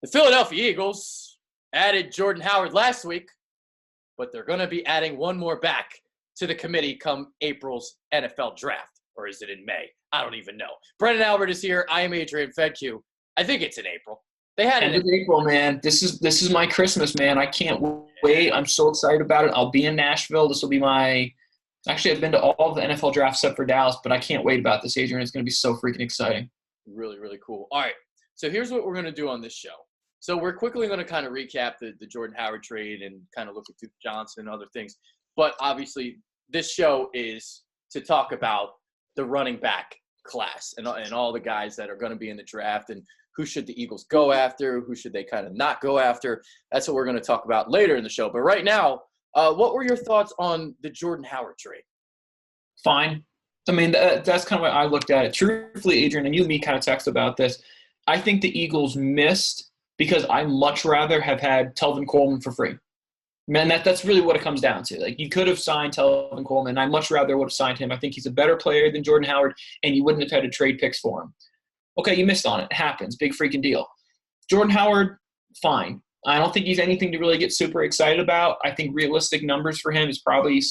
The Philadelphia Eagles added Jordan Howard last week, but they're going to be adding one more back to the committee come April's NFL draft. Or is it in May? I don't even know. Brendan Albert is here. I am Adrian Fedque. I think it's in April. They had it in April, man. This is my Christmas, man. I can't wait. I'm so excited about it. I'll be in Nashville. This will be my – actually, I've been to all of the NFL drafts except for Dallas, but I can't wait about this, Adrian. It's going to be so freaking exciting. Really, really cool. All right, so here's what we're going to do on this show. So we're quickly going to kind of recap the Jordan Howard trade and kind of look at Duke Johnson and other things. But obviously, this show is to talk about the running back class and all the guys that are going to be in the draft and who should the Eagles go after, who should they kind of not go after. That's what we're going to talk about later in the show. But right now, what were your thoughts on the Jordan Howard trade? Fine. I mean, that's kind of what I looked at it. Truthfully, Adrian, and you and me kind of texted about this. I think the Eagles missed because I much rather have had Telvin Coleman for free. Man, that's really what it comes down to. Like, you could have signed Telvin Coleman. I much rather would have signed him. I think he's a better player than Jordan Howard, and you wouldn't have had to trade picks for him. Okay, you missed on it. It happens. Big freaking deal. Jordan Howard, fine. I don't think he's anything to really get super excited about. I think realistic numbers for him is probably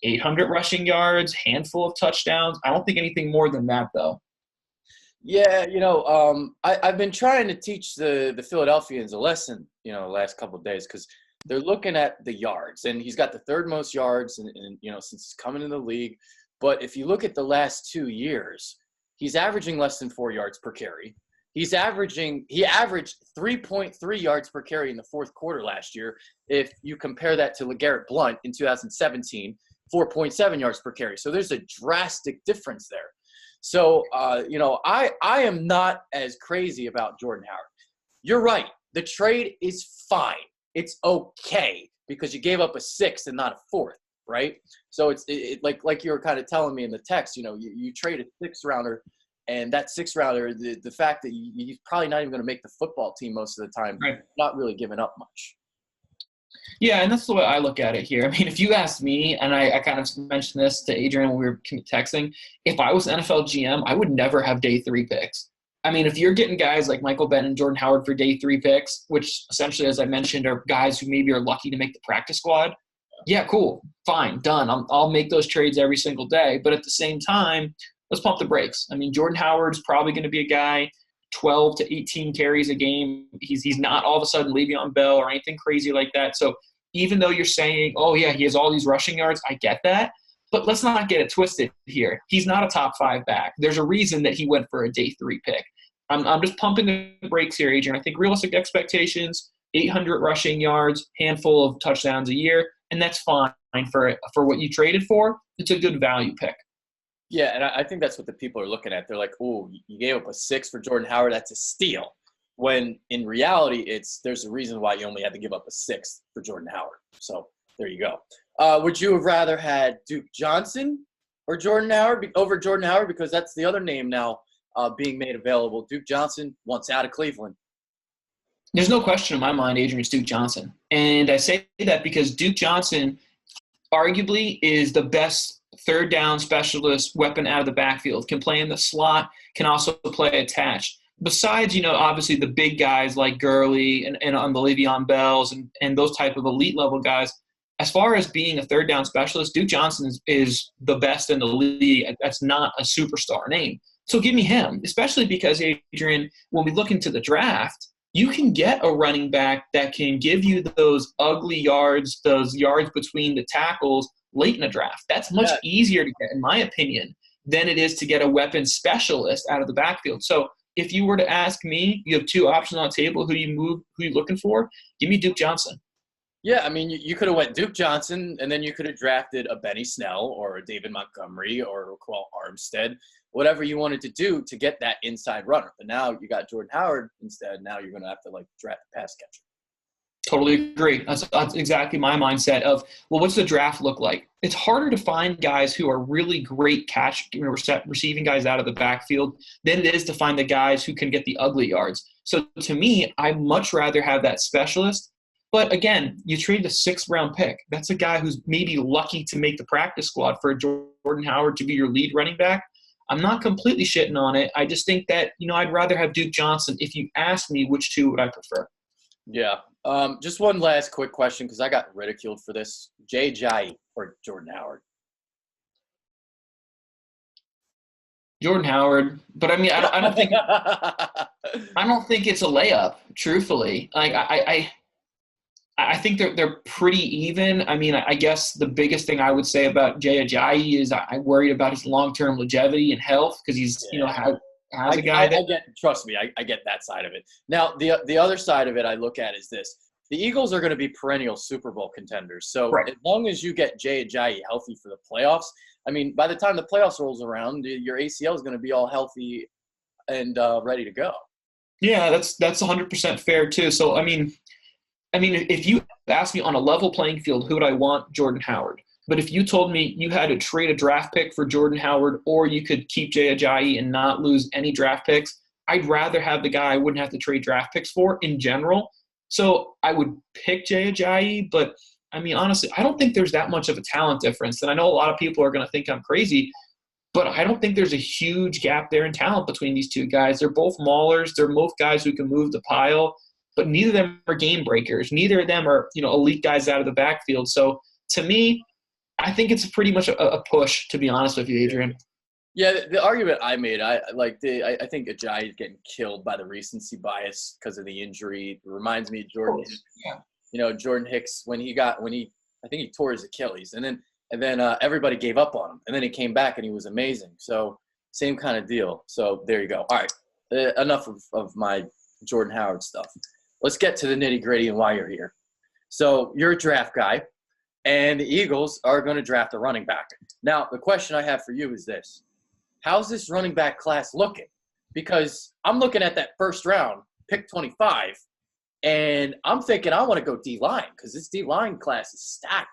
800 rushing yards, handful of touchdowns. I don't think anything more than that, though. Yeah, I've been trying to teach the Philadelphians a lesson, the last couple of days because they're looking at the yards. And he's got the third most yards and since he's coming in the league. But if you look at the last 2 years, he's averaging less than 4 yards per carry. He averaged 3.3 yards per carry in the fourth quarter last year. If you compare that to LeGarrette Blount in 2017, 4.7 yards per carry. So there's a drastic difference there. So, I am not as crazy about Jordan Howard. You're right. The trade is fine. It's okay because you gave up a sixth and not a fourth, right? So it's like you were kind of telling me in the text, you trade a sixth rounder, and that sixth rounder, the fact that he's probably not even going to make the football team most of the time, right, not really giving up much. Yeah, and that's the way I look at it here. I mean, if you asked me, and I kind of mentioned this to Adrian when we were texting, if I was an NFL GM, I would never have day 3 picks. I mean, if you're getting guys like Michael Bennett and Jordan Howard for day 3 picks, which essentially, as I mentioned, are guys who maybe are lucky to make the practice squad, yeah, cool, fine, done. I'll make those trades every single day. But at the same time, let's pump the brakes. I mean, Jordan Howard's probably going to be a guy 12 to 18 carries a game. He's not all of a sudden Le'Veon Bell or anything crazy like that. So even though you're saying, oh, yeah, he has all these rushing yards, I get that. But let's not get it twisted here. He's not a top 5 back. There's a reason that he went for a day 3 pick. I'm just pumping the brakes here, Adrian. I think realistic expectations, 800 rushing yards, handful of touchdowns a year, and that's fine for what you traded for. It's a good value pick. Yeah, and I think that's what the people are looking at. They're like, oh, you gave up a 6 for Jordan Howard. That's a steal. When in reality, there's a reason why you only had to give up a 6 for Jordan Howard. So there you go. Would you have rather had Duke Johnson or Jordan Howard over Jordan Howard? Because that's the other name now being made available. Duke Johnson wants out of Cleveland. There's no question in my mind, Adrian, it's Duke Johnson. And I say that because Duke Johnson arguably is the best third down specialist weapon out of the backfield, can play in the slot, can also play attached. Besides, obviously the big guys like Gurley and on the Le'Veon Bells and those type of elite level guys, as far as being a third down specialist, Duke Johnson is the best in the league. That's not a superstar name. So give me him, especially because, Adrian, when we look into the draft, you can get a running back that can give you those ugly yards, those yards between the tackles late in the draft. That's much easier to get, in my opinion, than it is to get a weapon specialist out of the backfield. So if you were to ask me, you have 2 options on the table, who you looking for, give me Duke Johnson. Yeah, I mean, you could have went Duke Johnson, and then you could have drafted a Benny Snell or a David Montgomery or a Raquel Armstead, whatever you wanted to do to get that inside runner. But now you got Jordan Howard instead. Now you're going to have to, draft a pass catcher. Totally agree. That's exactly my mindset of, well, what's the draft look like? It's harder to find guys who are really great receiving guys out of the backfield than it is to find the guys who can get the ugly yards. So to me, I'd much rather have that specialist. But again, you traded a 6th-round pick. That's a guy who's maybe lucky to make the practice squad for Jordan Howard to be your lead running back. I'm not completely shitting on it. I just think that, I'd rather have Duke Johnson. If you ask me which two would I prefer. Yeah. Just one last quick question because I got ridiculed for this. Ajayi or Jordan Howard? Jordan Howard, but I mean, I don't think it's a layup. Truthfully, like I think they're pretty even. I mean, I guess the biggest thing I would say about Jay Ajayi is I'm worried about his long-term longevity and health because he's, has a guy that. I get. Trust me, I get that side of it. Now, the other side of it I look at is this: the Eagles are going to be perennial Super Bowl contenders. So Right. as long as you get Jay Ajayi healthy for the playoffs, I mean, by the time the playoffs rolls around, your ACL is going to be all healthy and ready to go. Yeah, that's 100% fair too. So I mean, if you ask me on a level playing field, who would I want? Jordan Howard. But if you told me you had to trade a draft pick for Jordan Howard or you could keep Jay Ajayi and not lose any draft picks, I'd rather have the guy I wouldn't have to trade draft picks for in general. So I would pick Jay Ajayi, but I mean, honestly, I don't think there's that much of a talent difference. And I know a lot of people are going to think I'm crazy, but I don't think there's a huge gap there in talent between these two guys. They're both maulers. They're both guys who can move the pile, but neither of them are game breakers. Neither of them are, elite guys out of the backfield. So to me, I think it's pretty much a push, to be honest with you, Adrian. Yeah, the argument I made, I think Ajayi is getting killed by the recency bias because of the injury. It reminds me of Jordan. Yeah. Jordan Hicks when he I think he tore his Achilles, and then everybody gave up on him, and then he came back and he was amazing. So same kind of deal. So there you go. All right, enough of my Jordan Howard stuff. Let's get to the nitty gritty and why you're here. So you're a draft guy, and the Eagles are going to draft a running back. Now, the question I have for you is this: how's this running back class looking? Because I'm looking at that first round, pick 25, and I'm thinking I want to go D-line because this D-line class is stacked.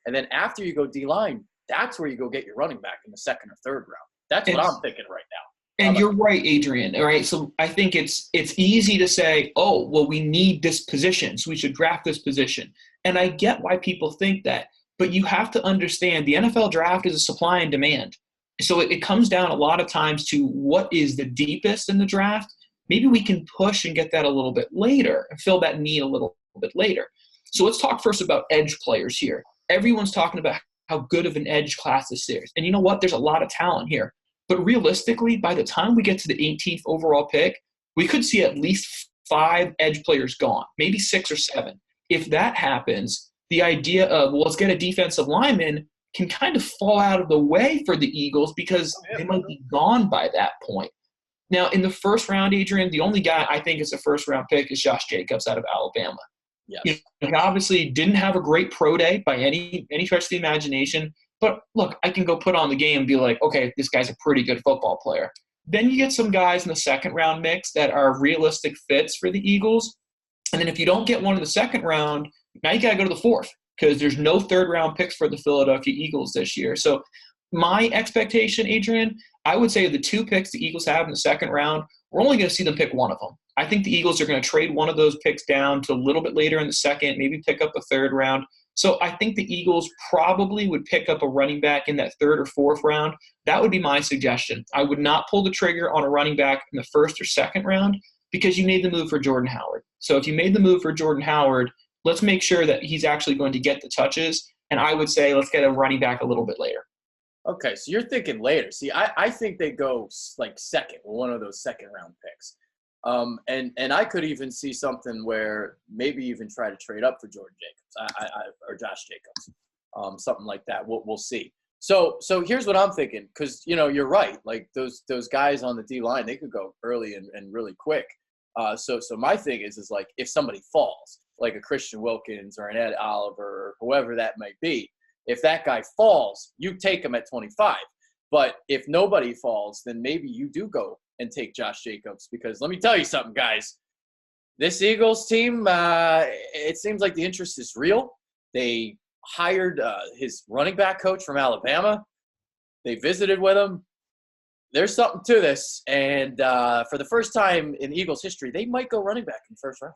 And then after you go D-line, that's where you go get your running back in the second or third round. That's what I'm thinking right now. And you're right, Adrian. All right, so I think it's easy to say, oh, well, we need this position, so we should draft this position. And I get why people think that, but you have to understand the NFL draft is a supply and demand. So it comes down a lot of times to what is the deepest in the draft. Maybe we can push and get that a little bit later and fill that need a little bit later. So let's talk first about edge players here. Everyone's talking about how good of an edge class this is. And you know what? There's a lot of talent here. But realistically, by the time we get to the 18th overall pick, we could see at least 5 edge players gone, maybe 6 or 7. If that happens, the idea of, well, let's get a defensive lineman can kind of fall out of the way for the Eagles because they might be gone by that point. Now, in the first round, Adrian, the only guy I think is a first-round pick is Josh Jacobs out of Alabama. Yes. He obviously didn't have a great pro day by any stretch of the imagination. But look, I can go put on the game and be like, okay, this guy's a pretty good football player. Then you get some guys in the second-round mix that are realistic fits for the Eagles. And then if you don't get one in the second round, now you got to go to the fourth because there's no third-round picks for the Philadelphia Eagles this year. So my expectation, Adrian, I would say the 2 picks the Eagles have in the second round, we're only going to see them pick one of them. I think the Eagles are going to trade one of those picks down to a little bit later in the second, maybe pick up a third round. So I think the Eagles probably would pick up a running back in that third or fourth round. That would be my suggestion. I would not pull the trigger on a running back in the first or second round because you made the move for Jordan Howard. So if you made the move for Jordan Howard, let's make sure that he's actually going to get the touches. And I would say let's get a running back a little bit later. Okay, so you're thinking later. See, I think they go like second, one of those second-round picks. And I could even see something where maybe even try to trade up for Jordan Jacobs or Josh Jacobs, something like that. We'll see. So here's what I'm thinking, because you're right. Like those guys on the D line, they could go early and really quick. So my thing is like if somebody falls, like a Christian Wilkins or an Ed Oliver or whoever that might be, if that guy falls, you take him at 25. But if nobody falls, then maybe you do go and take Josh Jacobs, because let me tell you something, guys. This Eagles team, it seems like the interest is real. They hired his running back coach from Alabama. They visited with him. There's something to this. And for the first time in Eagles history, they might go running back in the first round.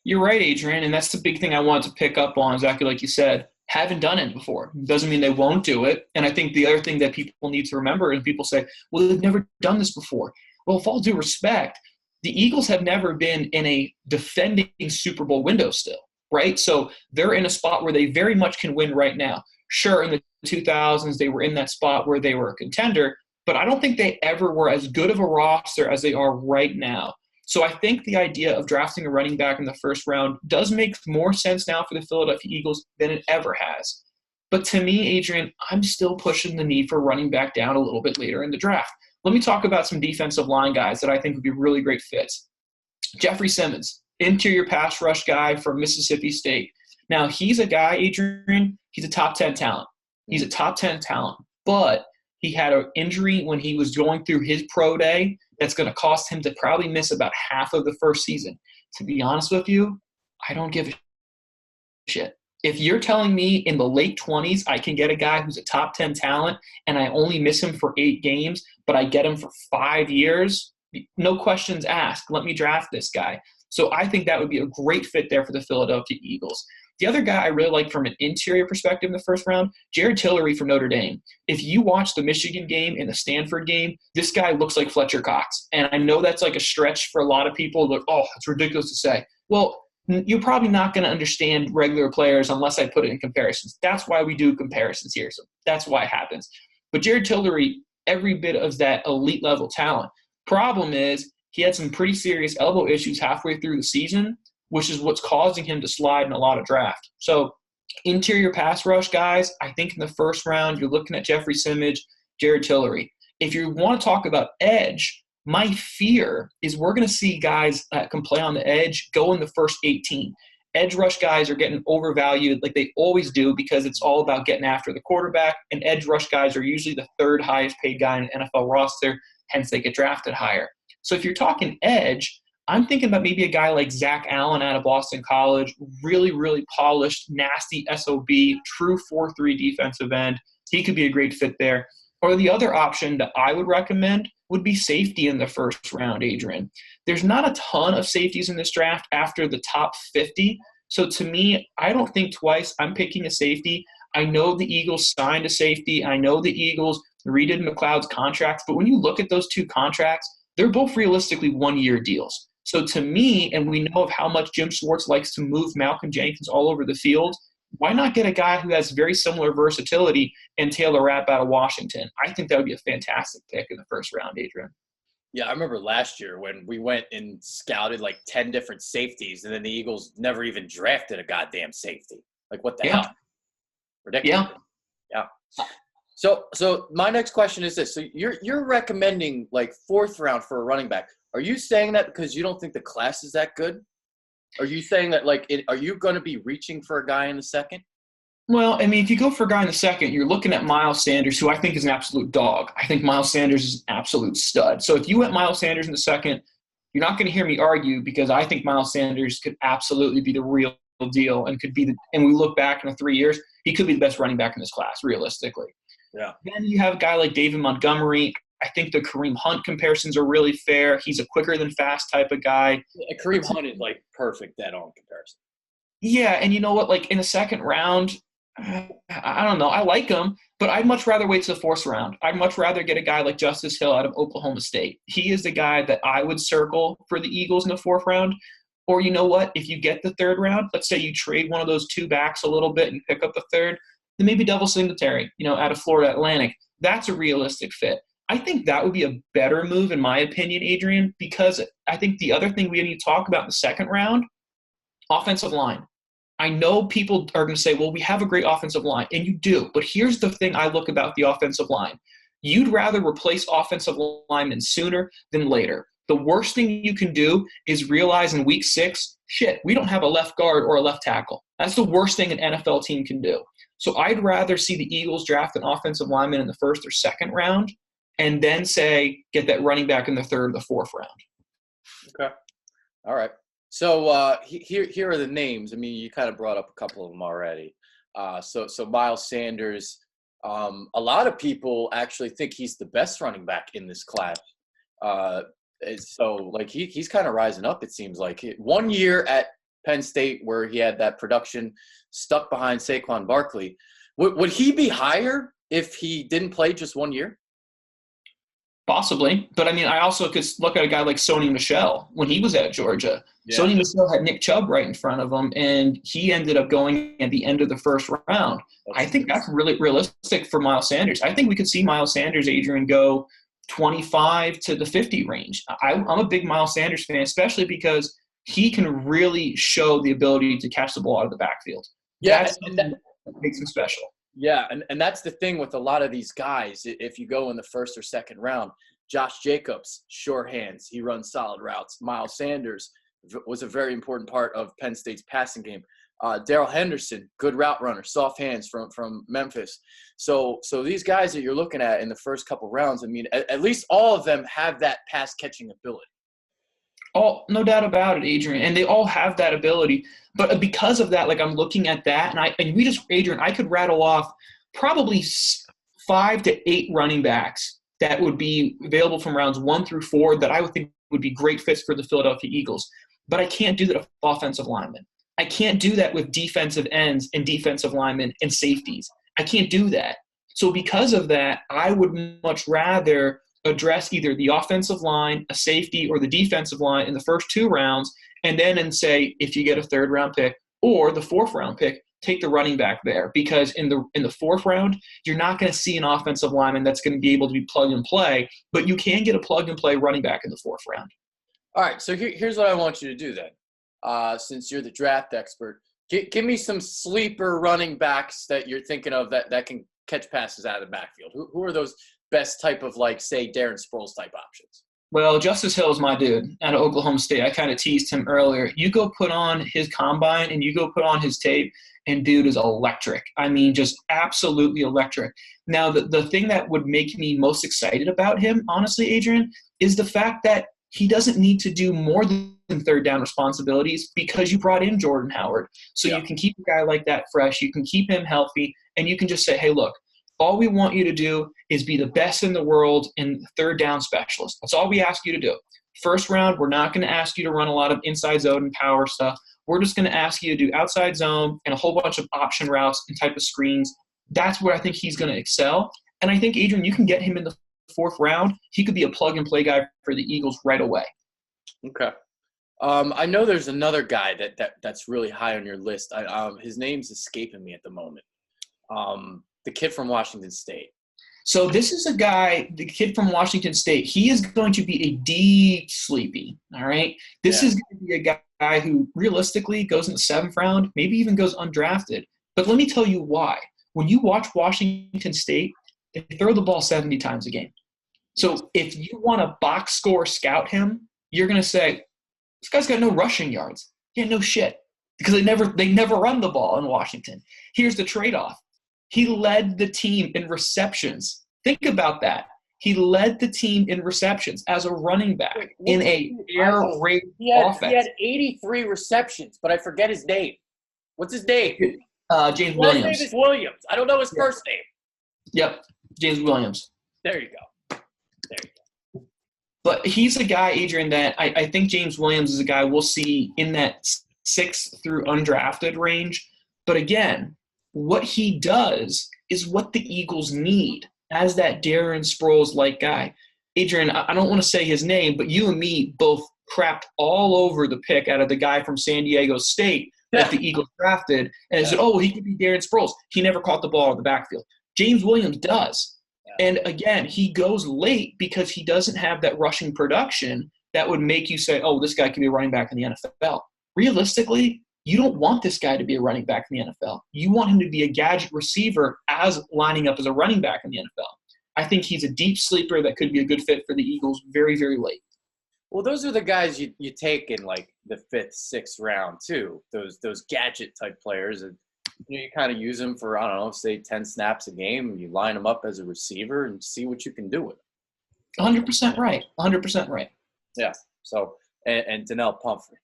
You're right, Adrian, and that's the big thing I wanted to pick up on, exactly like you said. Haven't done it before. Doesn't mean they won't do it. And I think the other thing that people need to remember, and people say, well, they've never done this before. Well, with all due respect, the Eagles have never been in a defending Super Bowl window still, right? So they're in a spot where they very much can win right now. Sure, in the 2000s, they were in that spot where they were a contender, but I don't think they ever were as good of a roster as they are right now. So I think the idea of drafting a running back in the first round does make more sense now for the Philadelphia Eagles than it ever has. But to me, Adrian, I'm still pushing the need for running back down a little bit later in the draft. Let me talk about some defensive line guys that I think would be really great fits. Jeffrey Simmons, interior pass rush guy from Mississippi State. Now, he's a guy, Adrian, he's a top 10 talent. He's a top 10 talent, but he had an injury when he was going through his pro day that's going to cost him to probably miss about half of the first season. To be honest with you, I don't give a shit. If you're telling me in the late 20s I can get a guy who's a top 10 talent and I only miss him for 8 games, but I get him for 5 years, no questions asked. Let me draft this guy. So I think that would be a great fit there for the Philadelphia Eagles. The other guy I really like from an interior perspective in the first round, Jared Tillery from Notre Dame. If you watch the Michigan game and the Stanford game, this guy looks like Fletcher Cox. And I know that's like a stretch for a lot of people. Like, oh, it's ridiculous to say. Well, you're probably not going to understand regular players unless I put it in comparisons. That's why we do comparisons here. So that's why it happens. But Jared Tillery, every bit of that elite level talent. Problem is he had some pretty serious elbow issues halfway through the season, which is what's causing him to slide in a lot of draft. So interior pass rush guys, I think in the first round, you're looking at Jeffrey Simmons, Jared Tillery. If you want to talk about edge, my fear is we're going to see guys that can play on the edge go in the first 18. Edge rush guys are getting overvalued like they always do because it's all about getting after the quarterback, and edge rush guys are usually the third highest paid guy in the NFL roster, hence they get drafted higher. So if you're talking edge, I'm thinking about maybe a guy like Zach Allen out of Boston College, really, really polished, nasty SOB, true 4-3 defensive end. He could be a great fit there. Or the other option that I would recommend would be safety in the first round, Adrian. There's not a ton of safeties in this draft after the top 50. So to me, I don't think twice. I'm picking a safety. I know the Eagles signed a safety. I know the Eagles redid McLeod's contracts. But when you look at those two contracts, they're both realistically one-year deals. So to me, and we know of how much Jim Schwartz likes to move Malcolm Jenkins all over the field, why not get a guy who has very similar versatility and Taylor Rapp out of Washington? I think that would be a fantastic pick in the first round, Adrian. Yeah, I remember last year when we went and scouted like 10 different safeties, and then the Eagles never even drafted a goddamn safety. Like, what the hell? Ridiculous. Yeah. So my next question is this. So you're recommending like 4th round for a running back. Are you saying that because you don't think the class is that good? Are you saying that are you going to be reaching for a guy in the 2nd? Well, I mean, if you go for a guy in the 2nd, you're looking at Miles Sanders, who I think is an absolute dog. I think Miles Sanders is an absolute stud. So if you went Miles Sanders in the 2nd, you're not going to hear me argue because I think Miles Sanders could absolutely be the real deal and could be and we look back in the 3 years, he could be the best running back in this class, realistically. Yeah. Then you have a guy like David Montgomery. I think the Kareem Hunt comparisons are really fair. He's a quicker than fast type of guy. Yeah, Kareem Hunt is like perfect dead-on comparison. Yeah, and you know what? Like in the 2nd round, I don't know. I like him, but I'd much rather wait to the 4th round. I'd much rather get a guy like Justice Hill out of Oklahoma State. He is the guy that I would circle for the Eagles in the 4th round. Or you know what? If you get the 3rd round, let's say you trade one of those 2 backs a little bit and pick up the 3rd, then maybe Devil Singletary, out of Florida Atlantic. That's a realistic fit. I think that would be a better move, in my opinion, Adrian, because I think the other thing we need to talk about in the 2nd round, offensive line. I know people are going to say, well, we have a great offensive line, and you do. But here's the thing I look about the offensive line. You'd rather replace offensive linemen sooner than later. The worst thing you can do is realize in week 6, shit, we don't have a left guard or a left tackle. That's the worst thing an NFL team can do. So I'd rather see the Eagles draft an offensive lineman in the 1st or 2nd round and then say get that running back in the 3rd or the 4th round. Okay. All right. So here are the names. I mean, you kind of brought up a couple of them already. So Miles Sanders, a lot of people actually think he's the best running back in this class. So like he's kind of rising up, it seems like. 1 year at Penn State, where he had that production, stuck behind Saquon Barkley. Would he be higher if he didn't play just 1 year? Possibly. But, I mean, I also could look at a guy like Sony Michel when he was at Georgia. Yeah. Sony Michel had Nick Chubb right in front of him, and he ended up going at the end of the first round. I think that's really realistic for Miles Sanders. I think we could see Miles Sanders, Adrian, go 25 to the 50 range. I'm a big Miles Sanders fan, especially because he can really show the ability to catch the ball out of the backfield. Yeah, that's that makes him special. Yeah, and that's the thing with a lot of these guys. If you go in the first or second round, Josh Jacobs, sure hands. He runs solid routes. Miles Sanders was a very important part of Penn State's passing game. Darrell Henderson, good route runner, soft hands from Memphis. So these guys that you're looking at in the first couple rounds, I mean, at least all of them have that pass-catching ability. Oh, no doubt about it, Adrian. And they all have that ability. But because of that, like I'm looking at that, Adrian, I could rattle off probably 5 to 8 running backs that would be available from rounds 1 through 4 that I would think would be great fits for the Philadelphia Eagles. But I can't do that with offensive linemen. I can't do that with defensive ends and defensive linemen and safeties. I can't do that. So because of that, I would much rather address either the offensive line, a safety, or the defensive line in the first 2 rounds, and then say if you get a 3rd round pick or the 4th round pick, take the running back there, because in the 4th round, you're not going to see an offensive lineman that's going to be able to be plug and play, but you can get a plug and play running back in the 4th round. All right, so here's what I want you to do then. Since you're the draft expert, give me some sleeper running backs that you're thinking of that can catch passes out of the backfield. Who are those best type of, like, say, Darren Sproles type options? Well, Justice Hill is my dude out of Oklahoma State. I kind of teased him earlier. You go put on his combine and you go put on his tape, and dude is electric. I mean, just absolutely electric. Now, the thing that would make me most excited about him, honestly, Adrian, is the fact that he doesn't need to do more than 3rd down responsibilities because you brought in Jordan Howard. So You can keep a guy like that fresh. You can keep him healthy, and you can just say, hey, look, all we want you to do is be the best in the world in 3rd down specialist. That's all we ask you to do. First round, we're not going to ask you to run a lot of inside zone and power stuff. We're just going to ask you to do outside zone and a whole bunch of option routes and type of screens. That's where I think he's going to excel. And I think, Adrian, you can get him in the 4th round. He could be a plug-and-play guy for the Eagles right away. Okay. I know there's another guy that's really high on your list. His name's escaping me at the moment. The kid from Washington State. So this is a guy, the kid from Washington State. He is going to be a deep sleepy, all right? This is going to be a guy who realistically goes in the 7th round, maybe even goes undrafted. But let me tell you why. When you watch Washington State, they throw the ball 70 times a game. So if you want to box score scout him, you're going to say, this guy's got no rushing yards. Yeah, no shit. Because they never run the ball in Washington. Here's the trade-off. He led the team in receptions. Think about that. He led the team in receptions as a running back in a air raid offense. He had 83 receptions, but I forget his name. What's his name? James Williams. His name is Williams. I don't know his first name. Yep, James Williams. There you go. But he's a guy, Adrian, that I think James Williams is a guy we'll see in that 6th through undrafted range. But again, what he does is what the Eagles need as that Darren Sproles-like guy. Adrian, I don't want to say his name, but you and me both crapped all over the pick out of the guy from San Diego State that the Eagles drafted. And said, he could be Darren Sproles. He never caught the ball in the backfield. James Williams does. And again, he goes late because he doesn't have that rushing production that would make you say, this guy could be a running back in the NFL. Realistically, you don't want this guy to be a running back in the NFL. You want him to be a gadget receiver as lining up as a running back in the NFL. I think he's a deep sleeper that could be a good fit for the Eagles very, very late. Well, those are the guys you take in like the 5th, 6th round too. Those gadget type players, and you kind of use them for, I don't know, say 10 snaps a game. And you line them up as a receiver and see what you can do with them. 100% right. 100% right. Yeah. So and Donnell Pumphrey.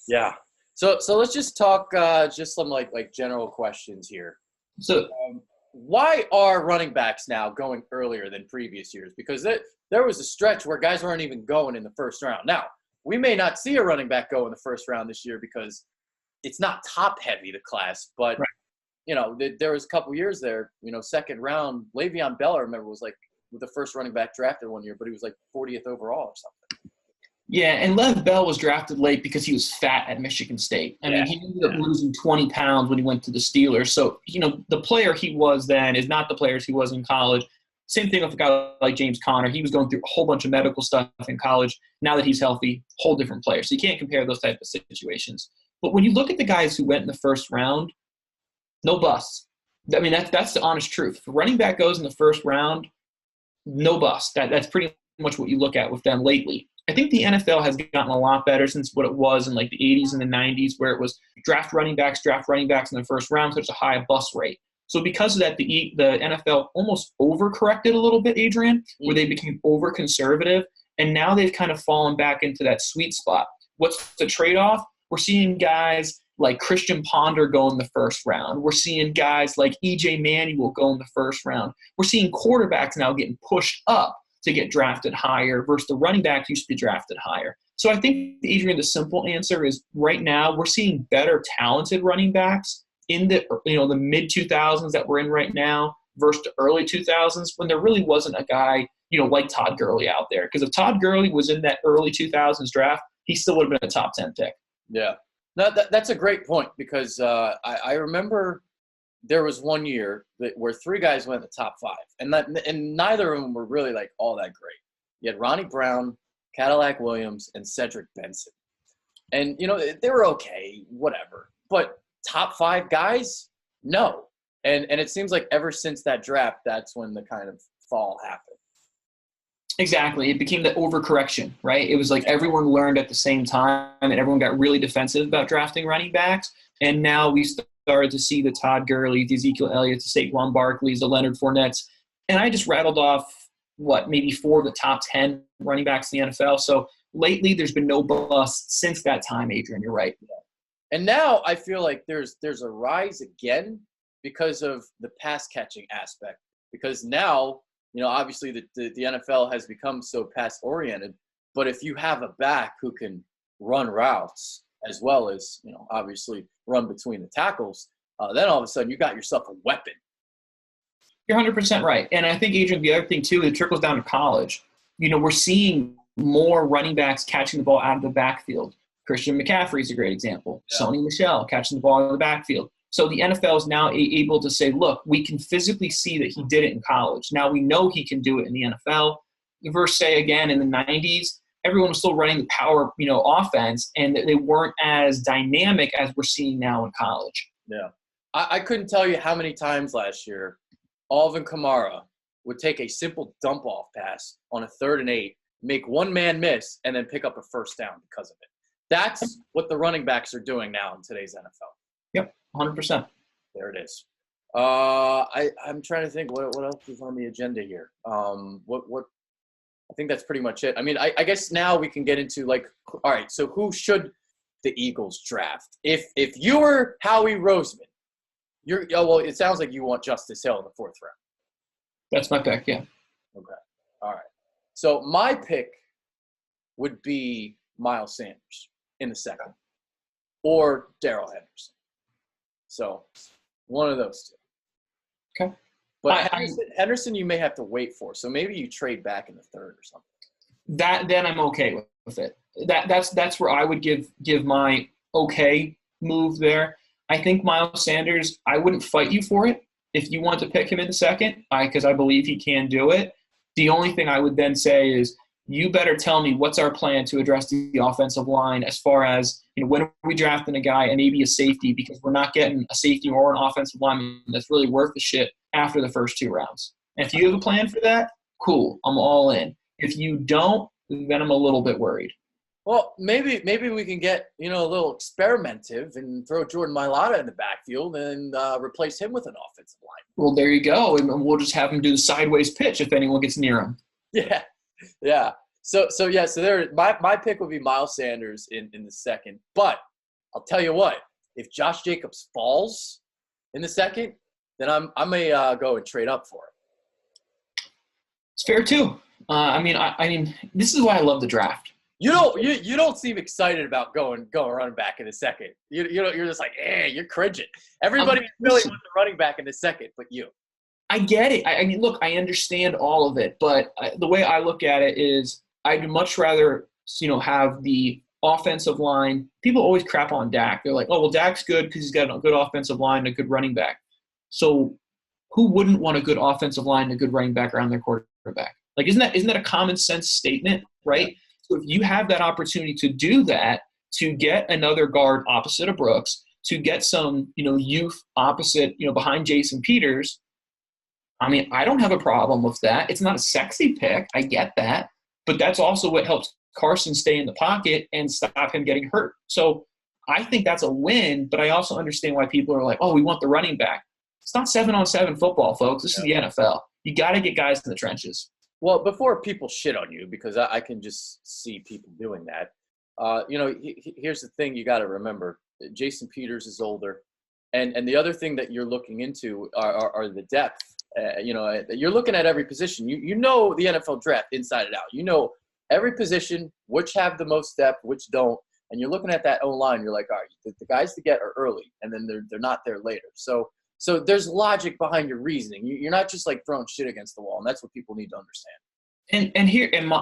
Yeah. So let's just talk just some like general questions here. So why are running backs now going earlier than previous years? Because there was a stretch where guys weren't even going in the first round. Now, we may not see a running back go in the first round this year because it's not top heavy, the class, but right. there was a couple years there, second round, Le'Veon Bell, I remember, was like the first running back drafted one year, but he was like 40th overall or something. Yeah, and Lev Bell was drafted late because he was fat at Michigan State. I mean, he ended up losing 20 pounds when he went to the Steelers. So, the player he was then is not the players he was in college. Same thing with a guy like James Conner. He was going through a whole bunch of medical stuff in college. Now that he's healthy, whole different player. So you can't compare those type of situations. But when you look at the guys who went in the first round, no busts. I mean, that's the honest truth. If a running back goes in the first round, no bust. That's pretty much what you look at with them lately. I think the NFL has gotten a lot better since what it was in like the 80s and the 90s, where it was draft running backs in the first round, such a high bust rate. So because of that, the NFL almost overcorrected a little bit, Adrian, where they became over conservative, and now they've kind of fallen back into that sweet spot. What's the trade-off? We're seeing guys like Christian Ponder go in the first round. We're seeing guys like E.J. Manuel go in the first round. We're seeing quarterbacks now getting pushed up to get drafted higher versus the running back used to be drafted higher. So I think, Adrian, the simple answer is right now we're seeing better talented running backs in the the mid 2000s that we're in right now versus the early 2000s when there really wasn't a guy like Todd Gurley out there. Because if Todd Gurley was in that early 2000s draft, he still would have been a top 10 pick. Yeah, no, that's a great point because I remember there was one year where three guys went in the top five, and neither of them were really like all that great. You had Ronnie Brown, Cadillac Williams, and Cedric Benson, and they were okay, whatever. But top five guys, no. And it seems like ever since that draft, that's when the kind of fall happened. Exactly. It became the overcorrection, right? It was like everyone learned at the same time, and everyone got really defensive about drafting running backs. And now we started to see the Todd Gurley, the Ezekiel Elliott, the Saquon Barkleys, the Leonard Fournettes. And I just rattled off, maybe 4 of the top 10 running backs in the NFL. So lately there's been no bust since that time, Adrian. You're right. And now I feel like there's a rise again because of the pass catching aspect. Because now, obviously the NFL has become so pass oriented, but if you have a back who can run routes as well as, obviously run between the tackles, then all of a sudden you got yourself a weapon. You're 100% right. And I think, Adrian, the other thing too, it trickles down to college. We're seeing more running backs catching the ball out of the backfield. Christian McCaffrey is a great example. Yeah. Sony Michel catching the ball out of the backfield. So the NFL is now able to say, look, we can physically see that he did it in college. Now we know he can do it in the NFL. Versus, say, again, in the 90s, everyone was still running the power, offense, and they weren't as dynamic as we're seeing now in college. Yeah. I couldn't tell you how many times last year Alvin Kamara would take a simple dump-off pass on a 3rd and 8, make one man miss, and then pick up a first down because of it. That's what the running backs are doing now in today's NFL. Yep, 100%. There it is. I'm trying to think what else is on the agenda here. I think that's pretty much it. I mean, I guess now we can get into all right, so who should the Eagles draft? If you were Howie Roseman, it sounds like you want Justice Hill in the 4th round. That's my pick, yeah. Okay. All right. So my pick would be Miles Sanders in the 2nd or Darrell Henderson. So one of those 2. Okay. But Henderson you may have to wait for. So maybe you trade back in the 3rd or something. Then I'm okay with it. That's where I would give my okay move there. I think Miles Sanders, I wouldn't fight you for it if you want to pick him in the 2nd, because I believe he can do it. The only thing I would then say is you better tell me what's our plan to address the offensive line as far as, when are we drafting a guy and maybe a safety, because we're not getting a safety or an offensive lineman that's really worth the shit after the first 2 rounds. And if you have a plan for that, cool, I'm all in. If you don't, then I'm a little bit worried. Well, maybe we can get, a little experimentative and throw Jordan Mailata in the backfield and replace him with an offensive line. Well, there you go. And we'll just have him do the sideways pitch if anyone gets near him. Yeah. Yeah. So there, my pick would be Miles Sanders in the 2nd. But I'll tell you what, if Josh Jacobs falls in the 2nd, then I may go and trade up for him. It's fair too. I mean, this is why I love the draft. You don't seem excited about going running back in the second. You're just like, you're cringing. Everybody really wants the running back in the second, but you. I get it. I mean, look, I understand all of it, but the way I look at it is I'd much rather, have the offensive line. People always crap on Dak. They're like, oh, well, Dak's good because he's got a good offensive line and a good running back. So who wouldn't want a good offensive line and a good running back around their quarterback? Like, isn't that a common sense statement, right? Yeah. So if you have that opportunity to do that, to get another guard opposite of Brooks, to get some, youth opposite, behind Jason Peters, I mean, I don't have a problem with that. It's not a sexy pick. I get that. But that's also what helps Carson stay in the pocket and stop him getting hurt. So I think that's a win, but I also understand why people are like, oh, we want the running back. It's not 7-on-7 football, folks. This is the NFL. You got to get guys in the trenches. Well, before people shit on you, because I can just see people doing that, here's the thing you got to remember. Jason Peters is older. And the other thing that you're looking into are the depth. You're looking at every position. You know the NFL draft inside and out. You know every position, which have the most depth, which don't. And you're looking at that O-line. You're like, all right, the guys to get are early, and then they're not there later. So there's logic behind your reasoning. You're not just like throwing shit against the wall, and that's what people need to understand.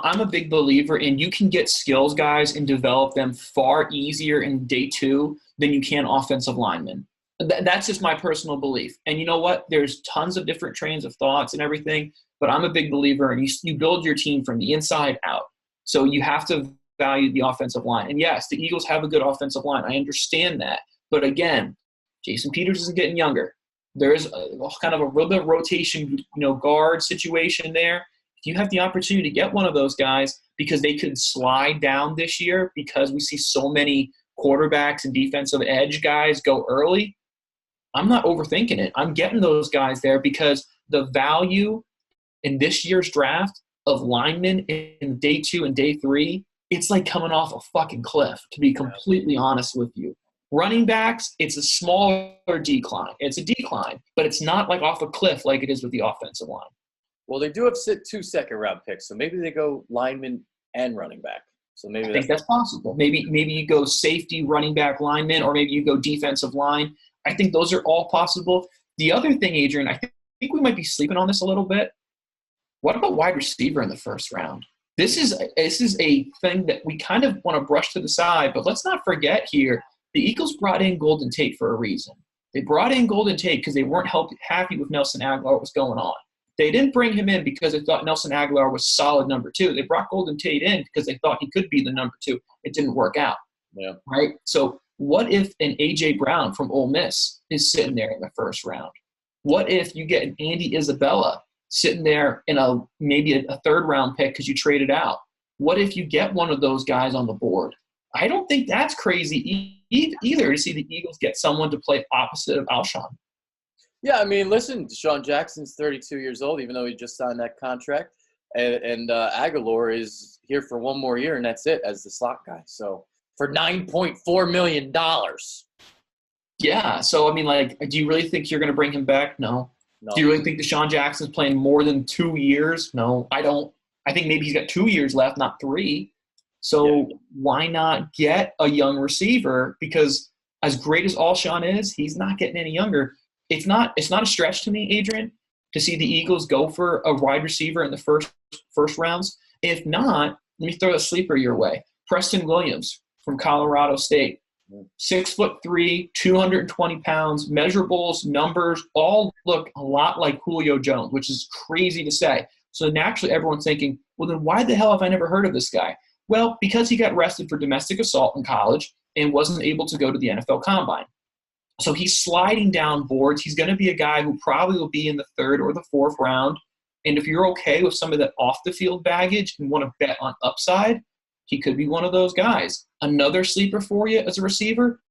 I'm a big believer in you can get skills guys and develop them far easier in day two than you can offensive linemen. That's just my personal belief. And you know what? There's tons of different trains of thoughts and everything, but I'm a big believer in you build your team from the inside out. So you have to value the offensive line. And yes, the Eagles have a good offensive line. I understand that. But again, Jason Peters isn't getting younger. There's kind of a little bit of rotation, guard situation there. If you have the opportunity to get one of those guys because they could slide down this year because we see so many quarterbacks and defensive edge guys go early, I'm not overthinking it. I'm getting those guys there because the value in this year's draft of linemen in day 2 and day 3, it's like coming off a fucking cliff, to be completely honest with you. Running backs, it's a smaller decline. It's a decline, but it's not like off a cliff like it is with the offensive line. Well, they do have 2 second-round picks, so maybe they go lineman and running back. So maybe I think that's possible. Maybe you go safety, running back, lineman, or maybe you go defensive line. I think those are all possible. The other thing, Adrian, I think we might be sleeping on this a little bit. What about wide receiver in the first round? This is a thing that we kind of want to brush to the side, but let's not forget here, the Eagles brought in Golden Tate for a reason. They brought in Golden Tate because they weren't happy with Nelson Aguilar, what was going on. They didn't bring him in because they thought Nelson Aguilar was solid number 2. They brought Golden Tate in because they thought he could be the number 2. It didn't work out. Yeah. Right? So what if an A.J. Brown from Ole Miss is sitting there in the first round? What if you get an Andy Isabella sitting there in maybe a third-round pick because you traded out? What if you get one of those guys on the board? I don't think that's crazy either to see the Eagles get someone to play opposite of Alshon. Yeah, I mean, listen, Deshaun Jackson's 32 years old, even though he just signed that contract. And Aguilar is here for one more year, and that's it as the slot guy. So for $9.4 million. Yeah, so, I mean, like, do you really think you're going to bring him back? No. Do you really think Deshaun Jackson's playing more than 2 years? No, I don't. I think maybe he's got 2 years left, not 3. So why not get a young receiver? Because as great as Alshon is, he's not getting any younger. It's not a stretch to me, Adrian, to see the Eagles go for a wide receiver in the first rounds. If not, let me throw a sleeper your way. Preston Williams from Colorado State. 6'3", 220 pounds, measurables, numbers, all look a lot like Julio Jones, which is crazy to say. So naturally everyone's thinking, well, then why the hell have I never heard of this guy? Well, because he got arrested for domestic assault in college and wasn't able to go to the NFL Combine. So he's sliding down boards. He's going to be a guy who probably will be in the 3rd or the 4th round. And if you're okay with some of that off-the-field baggage and want to bet on upside, he could be one of those guys. Another sleeper for you as a receiver,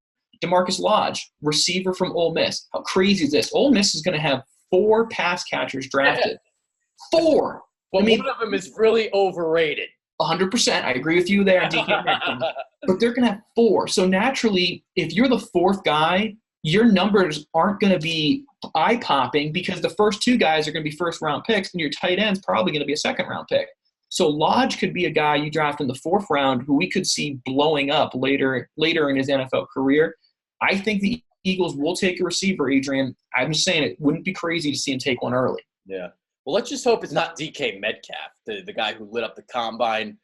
DeMarcus Lodge, receiver from Ole Miss. How crazy is this? Ole Miss is going to have 4 pass catchers drafted. 4! Well, I mean, one of them is really overrated. 100%. I agree with you there, DK Metcalf. But they're going to have 4. So naturally, if you're the 4th guy your numbers aren't going to be eye-popping because the first two guys are going to be first-round picks, and your tight end's probably going to be a second-round pick. So Lodge could be a guy you draft in the fourth round who we could see blowing up later in his NFL career. I think the Eagles will take a receiver, Adrian. I'm just saying it wouldn't be crazy to see him take one early. Yeah. Well, let's just hope it's not DK Metcalf, the guy who lit up the combine.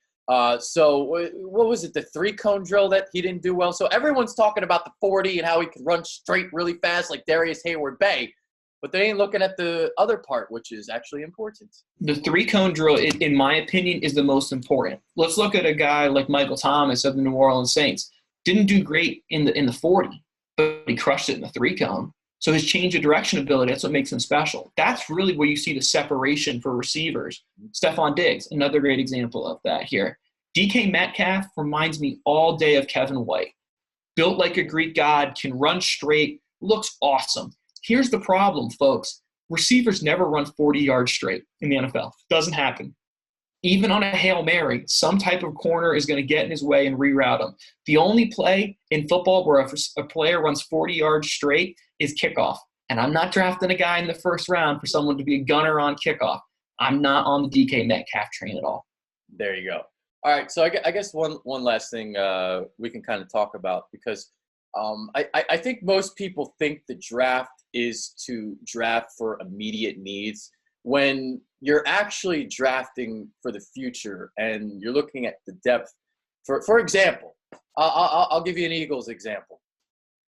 So what was it, the 3-cone drill that he didn't do well? So everyone's talking about the 40 and how he can run straight really fast like Darius Hayward-Bay, but they ain't looking at the other part, which is actually important. The 3-cone drill, in my opinion, is the most important. Let's look at a guy like Michael Thomas of the New Orleans Saints. Didn't do great in the 40, but he crushed it in the 3-cone. So his change of direction ability, that's what makes him special. That's really where you see the separation for receivers. Stephon Diggs, another great example of that here. DK Metcalf reminds me all day of Kevin White. Built like a Greek god, can run straight, looks awesome. Here's the problem, folks. Receivers never run 40 yards straight in the NFL. Doesn't happen. Even on a Hail Mary, some type of corner is going to get in his way and reroute him. The only play in football where a player runs 40 yards straight is kickoff. And I'm not drafting a guy in the first round for someone to be a gunner on kickoff. I'm not on the DK Metcalf train at all. There you go. All right, so I guess one last thing we can kind of talk about, because I think most people think the draft is to draft for immediate needs, when you're actually drafting for the future and you're looking at the depth. For example, I'll give you an Eagles example.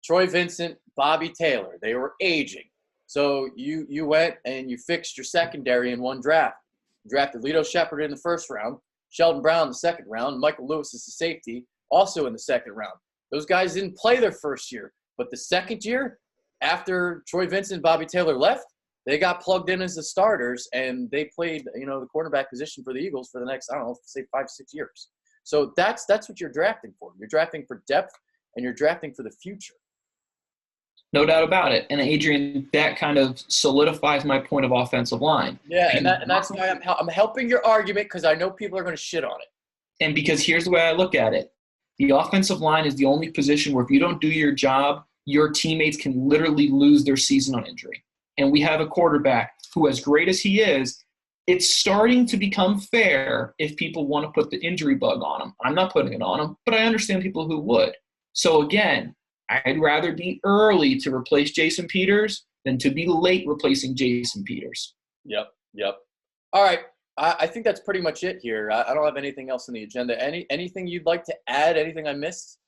Troy Vincent, Bobby Taylor, they were aging. So you went and you fixed your secondary in one draft. You drafted Lito Shepherd in the first round, Sheldon Brown in the second round, Michael Lewis is the safety, also in the second round. Those guys didn't play their first year, but the second year, after Troy Vincent and Bobby Taylor left, they got plugged in as the starters, and they played, the cornerback position for the Eagles for the next, 5-6 years. So that's what you're drafting for. You're drafting for depth, and you're drafting for the future. No doubt about it. And Adrian, that kind of solidifies my point of offensive line. Yeah, and that's why I'm helping your argument, because I know people are going to shit on it. And because here's the way I look at it. The offensive line is the only position where if you don't do your job, your teammates can literally lose their season on injury. And we have a quarterback who, as great as he is, it's starting to become fair if people want to put the injury bug on him. I'm not putting it on him, but I understand people who would. So again, I'd rather be early to replace Jason Peters than to be late replacing Jason Peters. Yep. All right. I think that's pretty much it here. I don't have anything else on the agenda. Anything you'd like to add? Anything I missed?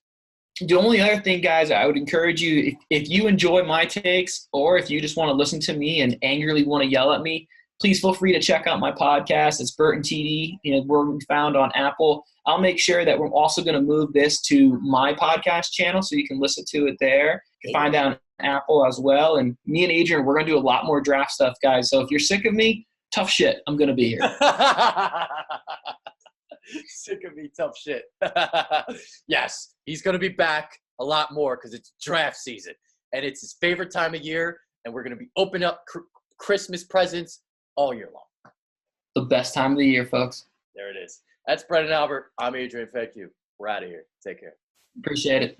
The only other thing, guys, I would encourage you, if you enjoy my takes or if you just want to listen to me and angrily want to yell at me, please feel free to check out my podcast. It's Burt and TD. We're found on Apple. I'll make sure that we're also going to move this to my podcast channel so you can listen to it there. You can find out on Apple as well. And me and Adrian, we're going to do a lot more draft stuff, guys. So if you're sick of me, tough shit. I'm going to be here. Sick of me, tough shit. Yes, he's going to be back a lot more because it's draft season. And it's his favorite time of year. And we're going to be opening up Christmas presents all year long. The best time of the year, folks. There it is. That's Brendan Albert. I'm Adrian Fedke. We're out of here. Take care. Appreciate it.